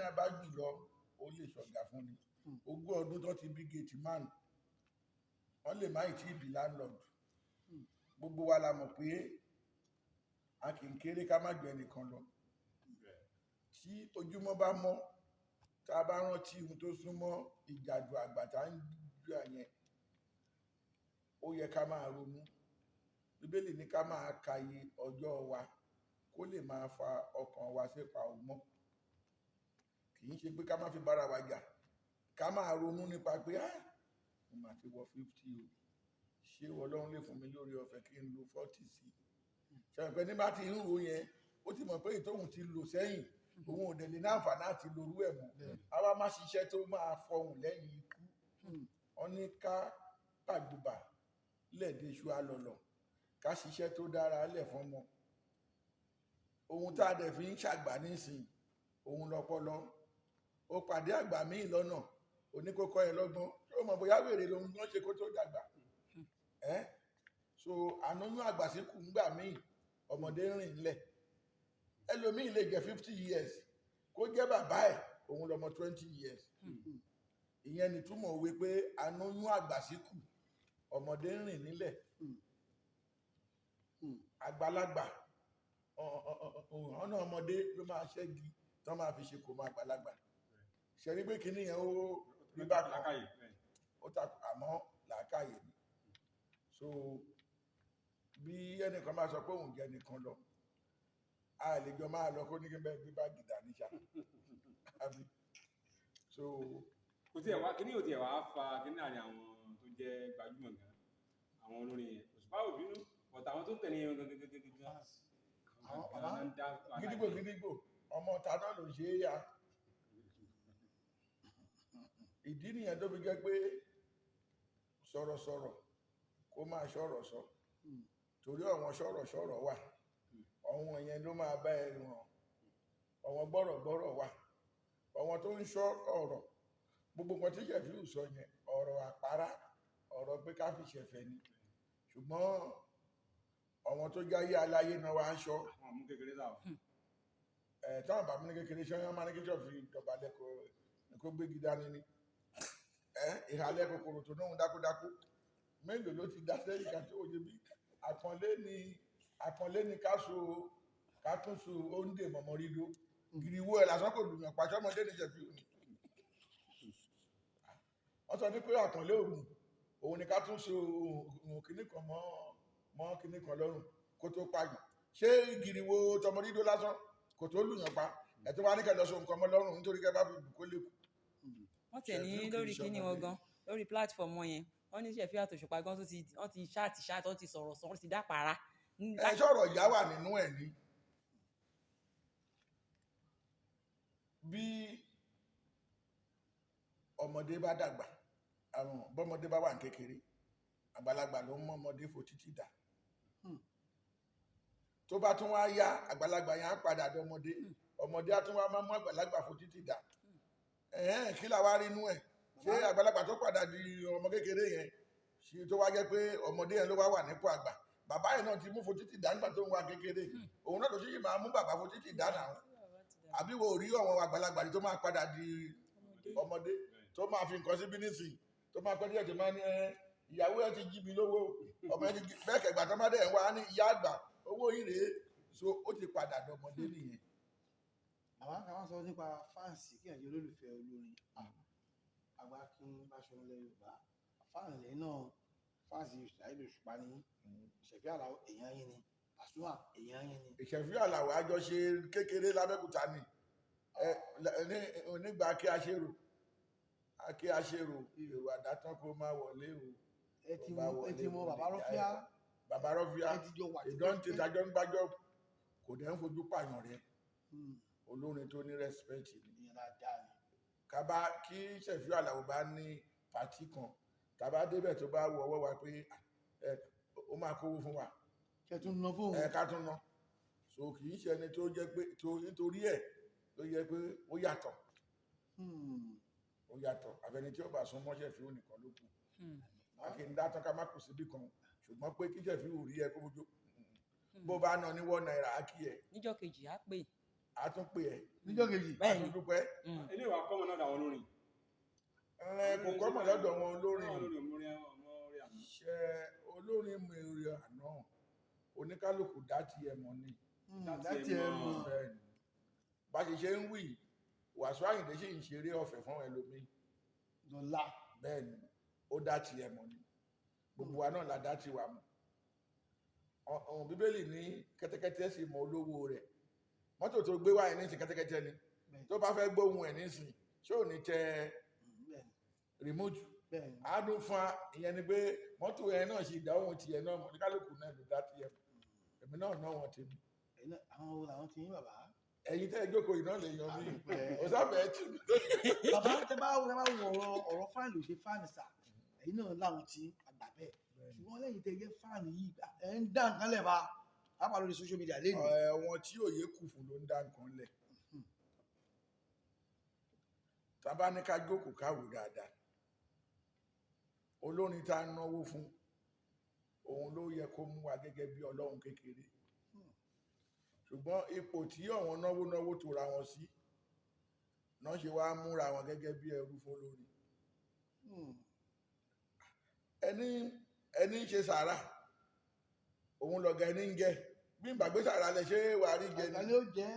téèyàn bá jù lọ ó lè ṣọ̀gá fún ni 20 ọdún tó ti bí gate man wọ́n lè má ì tí ì bí landlord gbogbo wa la mọ̀ pé a kì í kéré ká má jọ ẹnìkan lọ tí ojúmọ́ bá mọ́ tá a bá rántí ohun tó súnmọ́ ìjàdù àgbà tá ń jà yẹn ó yẹ ká máa ronú bíbélì ní ká máa kàyé ọjọ́ wa kó lè máa fa ọkàn wa sípa ọgbọ́n kì í ṣe pé ká má fi bára wa jà ká máa ronú nípa pé mo máa ti wọ 50 o ṣé Ọlọ́run lè fún mi lórí ọ̀fẹ́ kí n lo 40 sí ṣàpẹ nígbà tí ń ro yẹn ó ti mọ̀ pé ìtòhùn ti lò sẹ́yìn òun ò dẹ̀ lè ní àǹfààní àti lorú ẹ̀ mọ́ àwa má ṣiṣẹ́ tó máa fọhùn lẹ́yìn ikú wọn ní ká pàgbùbà lẹ́ẹ̀dẹ̀ iṣu alọ̀lọ̀ ká ṣiṣẹ́ tó dára lẹ̀ fọ́mọ ohun tá a dẹ̀ fi ń ṣàgbà nísìn òun lọ́pọlọ ó pàdé àgbà míì lọ́nà oníkókó ẹ lọ́gbọ́n tó mọ̀ bóyá wèrè lòun gbọ́n ṣe kó tó dàgbà so ànúnú àgbàsíkù ń gbà míì ọmọdé rìn ńlẹ̀ ẹlòmíì lè jẹ́ 50 years kó jẹ́ bàbá ẹ̀ òun lọmọ 20 years ìyẹn ni túmọ̀ òwe pé ànúnú àgbàsíkù ọmọdé rìn nílẹ̀ àgbàlagbà ọ̀nà ọmọdé ló máa ṣẹ́gi tán máa fi ṣe kò máa àgbàlagbà ṣẹ̀rí pé kí níyẹn ó rí bá kan ó takò àmọ́ làákàyè ni so bí ẹnìkan máa sọ pé òun jẹ́ nìkan lọ a lè jọ máa lọ kó ní kí n bẹ́ẹ̀ gbé báàgì dání ṣá so kò tí ẹ̀ wá kíní ò tí ẹ̀ wá fa kíní àárín àwọn tó jẹ́ gbajúmọ̀ gan àwọn olórin yẹn Òṣùpá ò bínú ọ̀tà àwọn tó tẹ̀lé yẹn gangan gidigbo ọmọ ọ̀tá náà ló ṣe é yá ìdí nìyẹn tó fi jẹ́ pé sọ̀rọ̀sọ̀rọ̀ kó máa ṣọ̀rọ̀ sọ torí àwọn ṣọ̀rọ̀ wà àwọn yẹn ló máa bá ẹ ràn àwọn gbọ́rọ̀gbọ́rọ̀ wà àwọn tó ń ṣọ́ ọ̀rọ̀ gbogbo nǹkan tí Ṣẹ̀fíù sọ yẹn ọ̀rọ̀ àpárá ọ̀rọ̀ pé ká fi ṣẹ̀fẹ̀ ni ṣùgbọ́n àwọn tó jáyé aláyé náà wá ń ṣọ́ táwọn bàbá ní kékeré ṣe wọ́n máa ní kíjọ́ fi dọ̀bálẹ̀ kó gbégi dání ni ìhàlẹ̀ kòkòrò tó náà dákúdákú mélòó ló ti dá sẹ́yìn kan tó yẹ bí àpọ́nlé ní kátúnṣu oúnjẹ mọ̀mọ́ rídó gìrìwó ẹ̀ lásán kò dùn ọ̀pá sọ́mọdé ní Ṣẹ̀fíù ni wọ́n sọ ní pé àpọ́nlé òun ni kátúnṣu òun kìíní kan mọ́ kìíní kan lọ́rùn kó tó pààyàn ṣé gìrìwó tọmọ rídó lásán kò tó lùyàn pa ẹ̀tọ́ wa ní kẹ́lọ́ so nǹkan mọ́ lọ́rùn nítorí kẹ́ bá fi bù kó lè kú. wọ́n tẹ̀ ní lórí kíní wọn gan lórí platform wọn yẹn wọ́n ní Ṣẹ̀fíù àtòṣùpá gan wọ́n ti ṣáàtì wọ́n ti sọ̀rọ̀ wọ́n ti dápàrá. ẹ sọ̀rọ̀ ìyá wà nínú ẹ̀ ní bí ọmọdé bá dàgbà àwọn bọ́mọdé bá wà ní kékeré àgbàlagbà ló ń mọ́ ọmọdé fò títí dà tó bá tún wá yá àgbàlagbà yẹn á padà dọmọdé ọmọdé á tún wá máa mú àgbàlagbà fò títí dà kí làwa rí inú ẹ̀ ṣé àgbàlagbà tó padà di ọmọ kékeré yẹn ṣe tó wá jẹ́ pé ọmọdé yẹn ló wá wà nípò àgbà bàbá yẹn náà ti mú fò títí dà nígbà tó ń wá kékeré òun náà tó ṣe yìí máa mú bàbá fò títí dà náà àbí wo rí ọ̀wọ́n àgbàlagbà tó máa padà di ọmọdé tó máa fi nǹkan síbí nísìn tó máa pẹ́ díẹ̀ tó máa ní ìyàwó ẹ ti jí mi lówó ọmọ ẹ ti bẹ́ẹ̀ kẹgbà tó máa dẹ̀ ń wá ní ìyá àgbà owó yìí rèé so ó ti padà dọmọdé nìyẹn. àwọn sọ nípa fáǹsì kí ẹ̀jẹ̀ olólùfẹ́ olórin Àgbàkin Báṣọ̀run ilẹ̀ Yorùbá fáǹsì náà fáǹsì Saheed Òṣùpá ní Ṣẹ̀fíù Àlàó èèyàn yín ni Pasuma èèyàn yín ni. Ṣẹ̀fíù Àlàó àjọṣe kékeré lábẹ́kúta ni nígbà kí a ṣe rò èrò àdátán kó máa wọlé o ẹ ti mọ bàbá rọ́fíà ìdọ́ǹtì tajọ́ ń gbájọ́ kò dẹ̀ ń fojú pààyàn rẹ̀ olórin tó ní rẹ́spẹ̀tì ni kábà kí Ṣẹ̀fíù Àlàó bá ní pàtí kan tàbá débẹ̀ tó bá wọ ọwọ́ wa pé ó máa kówó fún wa ká tún ná so kì í ṣe ẹni tó jẹ́ pé nítorí ẹ̀ ló yẹ pé ó yàtọ̀ àfẹni tí ó bá sún mọ́ Ṣẹ̀fíù nìkan ló kù a kì í dátán ká má kù síbì kan ṣùgbọ́n pé kí Ṣẹ̀fíù rí ẹ kó fojú bó bá ná ní $1 á kí ẹ. níjọ́ kejì á pè àtúnpè ẹ̀ níjọ́ kejì Bẹ́ẹ̀ni. àtúndúpẹ́ ilé ìwà kọ́mọ náà dàwọn olórin kò kọ́mọ̀ lọ́dọ̀ wọn olórin olórin àná ṣe olórin mèrè àná oníkálukú dá tiẹ̀ mọ̀ ni láti ẹnu bẹ́ẹ̀ni bá ṣe ń wí Wàsíù Àyìndé ṣì ń ṣeré ọ̀fẹ́ fún ẹlòmíì dọ̀la bẹ́ẹ̀ni ó dá tiẹ̀ mọ̀ ni gbogbo wa náà la dá tiwa mọ̀ ọ̀hún Bíbélì ní kẹ́tẹ́kẹ́tẹ́ sì mọ olówó rẹ̀ mọ́tò tó gbé wáyé nísìn kẹ́tẹ́kẹ́tẹ́ ni tó bá fẹ́ gbóhùn ẹ̀ nísìn ṣé ò ní tẹ rìmóòtù bẹ́ẹ̀ni àádùn fún ìyẹn ni pé mọ́tò ẹ̀ náà ṣe ìdáhùn tiẹ̀ náà mọ̀ oníkálukú náà ló dá tiẹ̀ mọ̀ èmi náà náà wọ́n ti mú àwọn wo làwọn ti yín bàbá ẹ̀yin tẹ́ ẹ jókòó iná lè yan mí ọ̀sáfẹ́ ẹ̀ tì mí. bàbá tẹ bá wo ọ̀rọ̀ fáànì ò ṣe fáànì sà ẹ̀yin náà láwọn tí àgbà bẹ́ẹ̀ ṣùgbọ́n lẹ́yìn tẹ yẹ fáànì yìí ẹ̀ ń dá nǹkan lẹ̀ bá pápá lórí social media lẹ́nu. Wọn tí òye kù fún ló ń dá nǹkan lẹ̀ tábà ní ká jókòó káwò dáadáa olórin tá a náwó fún òun ló yẹ kó mú wa gẹ́gẹ́ bí ọlọ́run kékeré ṣùgbọ́n ipò tí àwọn náwó tó ra wọn sí náà ṣe wá múra wọn gẹ́gẹ́ bí ẹrú fólórí ẹni ń ṣe sàárà òun lọ̀gá ẹni ń jẹ bí n bàgbé sàárà lẹ ṣe wà rí jẹ àgbà ni ó jẹ́